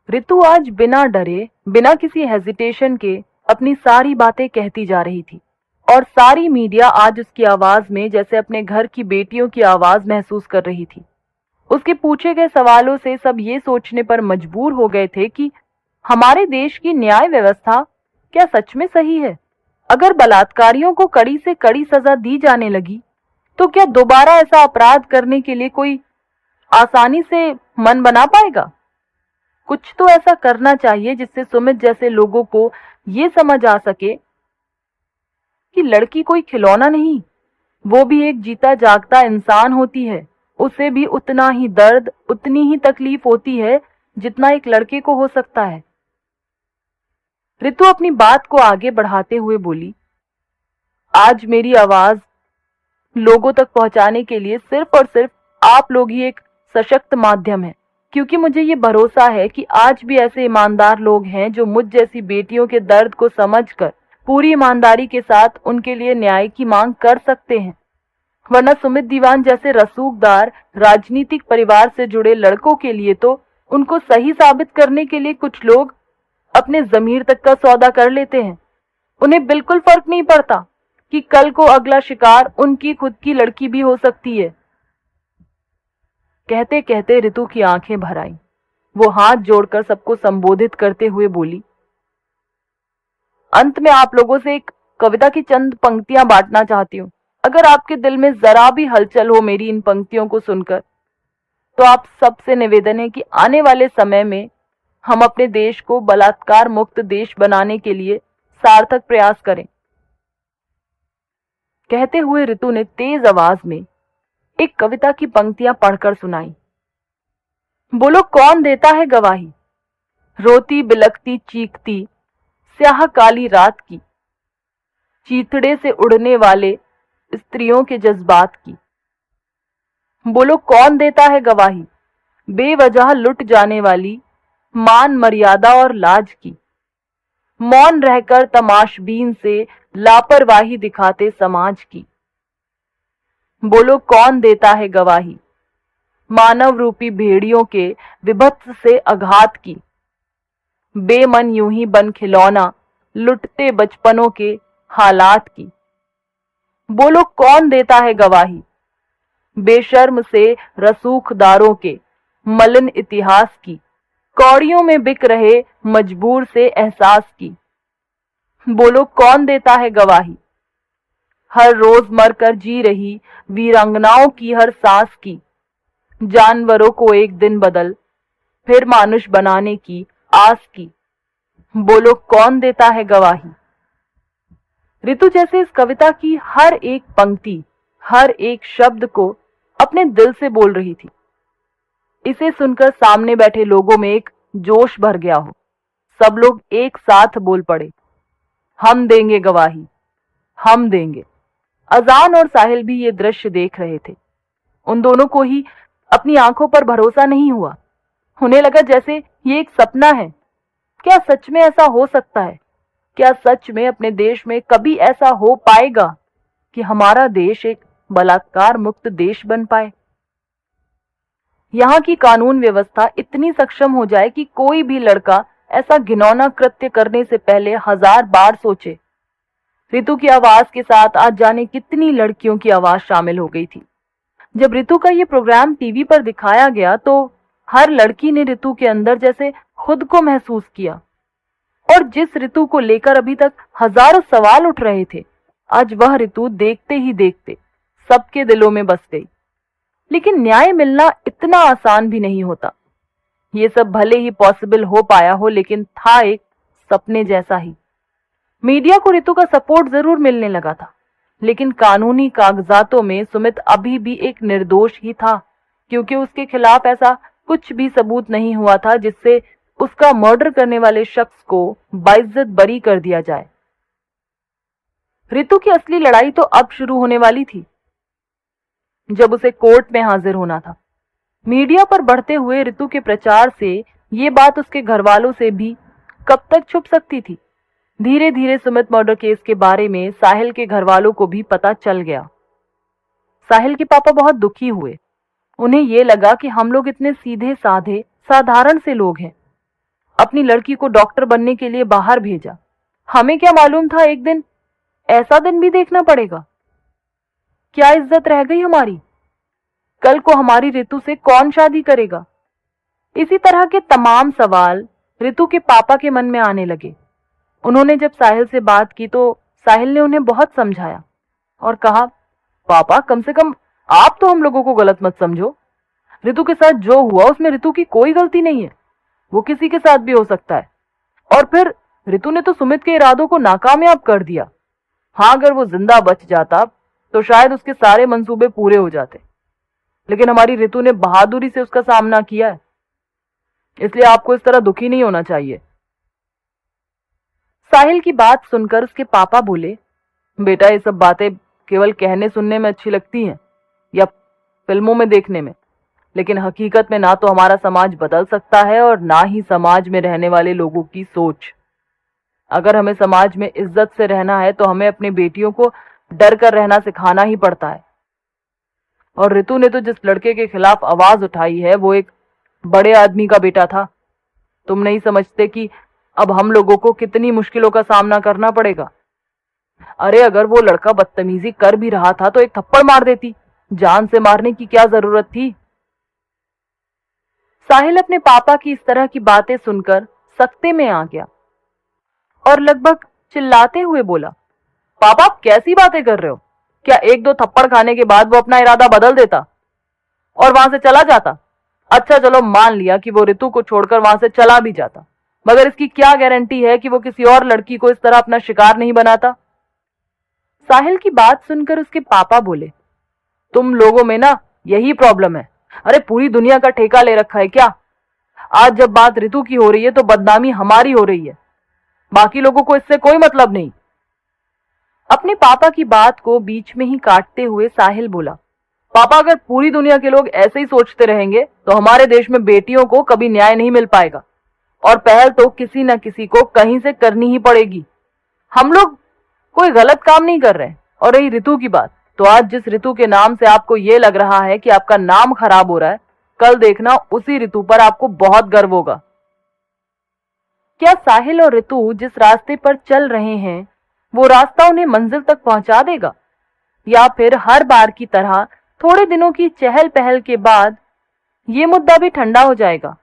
ऋतु आज बिना डरे, बिना किसी हेजिटेशन के अपनी सारी बातें कहती जा रही थी और सारी मीडिया आज उसकी आवाज में जैसे अपने घर की बेटियों की आवाज महसूस कर रही थी। उसके पूछे गए सवालों से सब ये सोचने पर मजबूर हो गए थे कि हमारे देश की न्याय व्यवस्था क्या सच में सही है? अगर बलात्कारियों को कड़ी से कड़ी सजा दी जाने लगी, तो क्या दोबारा ऐसा अपराध करने के लिए कोई आसानी से मन बना पाएगा? कुछ तो ऐसा करना चाहिए जिससे सुमित जैसे लोगों को ये समझ आ सके कि लड़की कोई खिलौना नहीं, वो भी एक जीता जागता इंसान होती है। उसे भी उतना ही दर्द, उतनी ही तकलीफ होती है जितना एक लड़के को हो सकता है। ऋतु अपनी बात को आगे बढ़ाते हुए बोली, आज मेरी आवाज लोगों तक पहुंचाने के लिए सिर्फ और सिर्फ आप लोग ही एक सशक्त माध्यम है, क्योंकि मुझे ये भरोसा है कि आज भी ऐसे ईमानदार लोग हैं जो मुझ जैसी बेटियों के दर्द को समझकर पूरी ईमानदारी के साथ उनके लिए न्याय की मांग कर सकते हैं। वरना सुमित दीवान जैसे रसूखदार राजनीतिक परिवार से जुड़े लड़कों के लिए तो उनको सही साबित करने के लिए कुछ लोग अपने जमीर तक का सौदा कर लेते हैं। उन्हें बिल्कुल फर्क नहीं पड़ता कि कल को अगला शिकार उनकी खुद की लड़की भी हो सकती है। कहते कहते ऋतु की आंखें भर आईं। वो हाथ जोड़कर सबको संबोधित करते हुए बोली, अंत में आप लोगों से एक कविता की चंद पंक्तियां बांटना चाहती हूँ। अगर आपके दिल में जरा भी हलचल हो मेरी इन पंक्तियों को सुनकर, तो आप सबसे निवेदन है कि आने वाले समय में हम अपने देश को बलात्कार मुक्त देश बनाने के लिए सार्थक प्रयास करें। कहते हुए ऋतु ने तेज आवाज में एक कविता की पंक्तियां पढ़कर सुनाई। बोलो कौन देता है गवाही, रोती बिलखती चीखती स्याह काली रात की, चीथड़े से उड़ने वाले स्त्रियों के जज्बात की। बोलो कौन देता है गवाही, बेवजह लुट जाने वाली मान मर्यादा और लाज की, मौन रहकर तमाशबीन से लापरवाही दिखाते समाज की। बोलो कौन देता है गवाही, मानव रूपी भेड़ियों के विभत्स से आघात की, बेमन यूं ही बन खिलौना लुटते बचपनों के हालात की। बोलो कौन देता है गवाही, बेशर्म से रसूखदारों के मलिन इतिहास की, कौड़ियों में बिक रहे मजबूर से एहसास की। बोलो कौन देता है गवाही, हर रोज मरकर जी रही वीरांगनाओं की हर सांस की, जानवरों को एक दिन बदल फिर मानुष बनाने की आस की। बोलो कौन देता है गवाही। ऋतु जैसे इस कविता की हर एक पंक्ति, हर एक शब्द को अपने दिल से बोल रही थी। इसे सुनकर सामने बैठे लोगों में एक जोश भर गया हो। सब लोग एक साथ बोल पड़े, हम देंगे गवाही, हम देंगे। अजान और साहिल भी ये दृश्य देख रहे थे। उन दोनों को ही अपनी आंखों पर भरोसा नहीं हुआ। उन्हें लगा जैसे ये एक सपना है। क्या सच में ऐसा हो सकता है? क्या सच में अपने देश में कभी ऐसा हो पाएगा कि हमारा देश एक बलात्कार मुक्त देश बन पाए? यहाँ की कानून व्यवस्था इतनी सक्षम हो जाए कि कोई भी लड़का ऐसा घिनौना कृत्य करने से पहले 1000 बार सोचे। ऋतु की आवाज के साथ आज जाने कितनी लड़कियों की आवाज शामिल हो गई थी। जब ऋतु का ये प्रोग्राम टीवी पर दिखाया गया तो हर लड़की ने ऋतु के अंदर जैसे खुद को महसूस किया। और जिस ऋतु को लेकर अभी तक हजारों सवाल उठ रहे थे, आज वह ऋतु देखते ही देखते सबके दिलों में बस गई। लेकिन न्याय मिलना इतना आसान भी नहीं होता। ये सब भले ही पॉसिबल हो पाया हो, लेकिन था एक सपने जैसा ही। मीडिया को ऋतु का सपोर्ट जरूर मिलने लगा था, लेकिन कानूनी कागजातों में सुमित अभी भी एक निर्दोष ही था, क्योंकि उसके खिलाफ ऐसा कुछ भी सबूत नहीं हुआ था जिससे उसका मर्डर करने वाले शख्स को बाइज्जत बरी कर दिया जाए। ऋतु की असली लड़ाई तो अब शुरू होने वाली थी, जब उसे कोर्ट में हाजिर होना था। मीडिया पर बढ़ते हुए ऋतु के प्रचार से ये बात उसके घर वालों से भी कब तक छुप सकती थी। धीरे धीरे सुमित मर्डर केस के बारे में साहिल के घर वालों को भी पता चल गया। साहिल के पापा बहुत दुखी हुए। उन्हें ये लगा कि हम लोग इतने सीधे साधे साधारण से लोग हैं, अपनी लड़की को डॉक्टर बनने के लिए बाहर भेजा। हमें क्या मालूम था एक दिन ऐसा दिन भी देखना पड़ेगा। क्या इज्जत रह गई हमारी? कल को हमारी ऋतु से कौन शादी करेगा? इसी तरह के तमाम सवाल ऋतु के पापा के मन में आने लगे। उन्होंने जब साहिल से बात की तो साहिल ने उन्हें बहुत समझाया और कहा, पापा कम से कम आप तो हम लोगों को गलत मत समझो। ऋतु के साथ जो हुआ उसमें ऋतु की कोई गलती नहीं है। वो किसी के साथ भी हो सकता है। और फिर ऋतु ने तो सुमित के इरादों को नाकामयाब कर दिया। हाँ, अगर वो जिंदा बच जाता तो शायद उसके सारे मंसूबे पूरे हो जाते, लेकिन हमारी ऋतु ने बहादुरी से उसका सामना किया है। इसलिए आपको इस तरह दुखी नहीं होना चाहिए। साहिल की बात सुनकर उसके पापा बोले, बेटा ये सब बातें केवल कहने सुनने में अच्छी लगती हैं या फिल्मों में देखने में, लेकिन हकीकत में ना तो हमारा समाज बदल सकता है और ना ही समाज में रहने वाले लोगों की सोच। अगर हमें समाज में इज्जत से रहना है तो हमें अपनी बेटियों को डर कर रहना सिखाना ही पड़ता है। और ऋतु ने तो जिस लड़के के खिलाफ आवाज उठाई है वो एक बड़े आदमी का बेटा था। तुम नहीं समझते कि अब हम लोगों को कितनी मुश्किलों का सामना करना पड़ेगा। अरे अगर वो लड़का बदतमीजी कर भी रहा था तो एक थप्पड़ मार देती, जान से मारने की क्या जरूरत थी? साहिल अपने पापा की इस तरह की बातें सुनकर सख्ते में आ गया और लगभग चिल्लाते हुए बोला, पापा आप कैसी बातें कर रहे हो? क्या एक दो थप्पड़ खाने के बाद वो अपना इरादा बदल देता और वहां से चला जाता? अच्छा चलो मान लिया कि वो ऋतु को छोड़कर वहां से चला भी जाता, मगर इसकी क्या गारंटी है कि वो किसी और लड़की को इस तरह अपना शिकार नहीं बनाता? साहिल की बात सुनकर उसके पापा बोले, तुम लोगों में ना यही प्रॉब्लम है। अरे पूरी दुनिया का ठेका ले रखा है क्या? आज जब बात ऋतु की हो रही है तो बदनामी हमारी हो रही है, बाकी लोगों को इससे कोई मतलब नहीं। अपने पापा की बात को बीच में ही काटते हुए साहिल बोला, पापा अगर पूरी दुनिया के लोग ऐसे ही सोचते रहेंगे तो हमारे देश में बेटियों को कभी न्याय नहीं मिल पाएगा और पहल तो किसी न किसी को कहीं से करनी ही पड़ेगी। हम लोग कोई गलत काम नहीं कर रहे। और रही ऋतु की बात, तो आज जिस ऋतु के नाम से आपको ये लग रहा है कि आपका नाम खराब हो रहा है, कल देखना उसी ऋतु पर आपको बहुत गर्व होगा। क्या साहिल और ऋतु जिस रास्ते पर चल रहे हैं वो रास्ता उन्हें मंजिल तक पहुंचा देगा, या फिर हर बार की तरह थोड़े दिनों की चहल पहल के बाद ये मुद्दा भी ठंडा हो जाएगा?